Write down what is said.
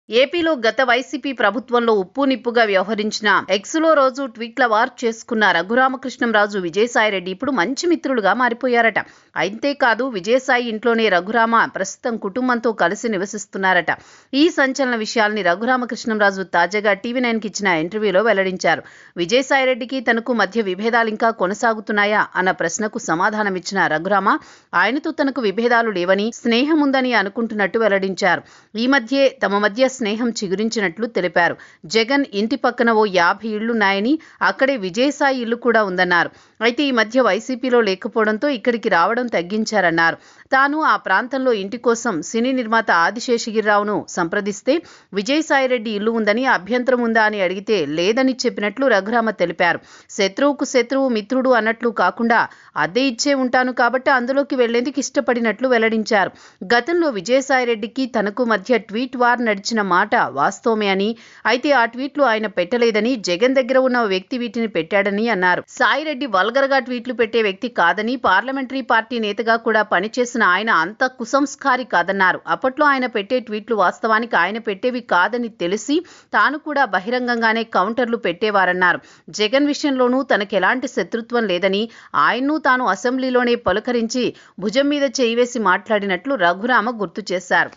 ఏపీలో గత వైసీపీ ప్రభుత్వంలో ఉప్పు నిప్పుగా వ్యవహరించిన ఎక్స్లో రోజు ట్వీట్ల వార్ చేసుకున్న రఘురామకృష్ణంరాజు విజయసాయిరెడ్డి ఇప్పుడు మంచి మిత్రులుగా మారిపోయారట. అంతేకాదు విజయసాయి ఇంట్లోనే రఘురామ ప్రస్తుతం కుటుంబంతో కలిసి నివసిస్తున్నారట. ఈ సంచలన విషయాల్ని రఘురామకృష్ణంరాజు తాజాగా టీవీ9కి ఇచ్చిన ఇంటర్వ్యూలో వెల్లడించారు. విజయసాయిరెడ్డికి తనకు మధ్య విభేదాలు ఇంకా కొనసాగుతున్నాయా అన్న ప్రశ్నకు సమాధానమిచ్చిన రఘురామ ఆయనతో తనకు విభేదాలు లేవని, స్నేహం ఉందని అనుకుంటున్నట్టు వెల్లడించారు. ఈ మధ్యే తమ మధ్య స్నేహం చిగురించినట్లు తెలిపారు. జగన్ ఇంటి పక్కన ఓ 50 ఇళ్లున్నాయని, అక్కడే విజయసాయి ఇల్లు కూడా ఉందన్నారు. అయితే ఈ మధ్య వైసీపీలో లేకపోవడంతో ఇక్కడికి రావడం తగ్గించారన్నారు. తాను ఆ ప్రాంతంలో ఇంటి కోసం సినీ నిర్మాత ఆదిశేషగిరిరావును సంప్రదిస్తే విజయసాయిరెడ్డి ఇల్లు ఉందని, అభ్యంతరం ఉందా అని అడిగితే లేదని చెప్పినట్లు రఘురామ తెలిపారు. శత్రువుకు శత్రువు మిత్రుడు అన్నట్లు కాకుండా అద్దె ఇచ్చే ఉంటాను కాబట్టి అందులోకి వెళ్లేందుకు ఇష్టపడినట్లు వెల్లడించారు. గతంలో విజయసాయిరెడ్డికి తనకు మధ్య ట్వీట్ వార్ నడిచిన మాట వాస్తవమే అని, అయితే ఆ ట్వీట్లు ఆయన పెట్టలేదని, జగన్ దగ్గర ఉన్న వ్యక్తి వీటిని పెట్టాడని అన్నారు. సాయిరెడ్డి వల్గర్గా ట్వీట్లు పెట్టే వ్యక్తి కాదని, పార్లమెంటరీ పార్టీ నేతగా కూడా పనిచేసిన ఆయన అంత కుసంస్కారి కాదన్నారు. అప్పట్లో ఆయన పెట్టే ట్వీట్లు వాస్తవానికి ఆయన పెట్టేవి కాదని తెలిసి తాను కూడా బహిరంగంగానే కౌంటర్లు పెట్టేవారన్నారు. జగన్ విషయంలోనూ తనకెలాంటి శత్రుత్వం లేదని, ఆయన్ను తాను అసెంబ్లీలోనే పలుకరించి భుజం మీద చేయి వేసి మాట్లాడినట్లు రఘురామ గుర్తు చేశారు.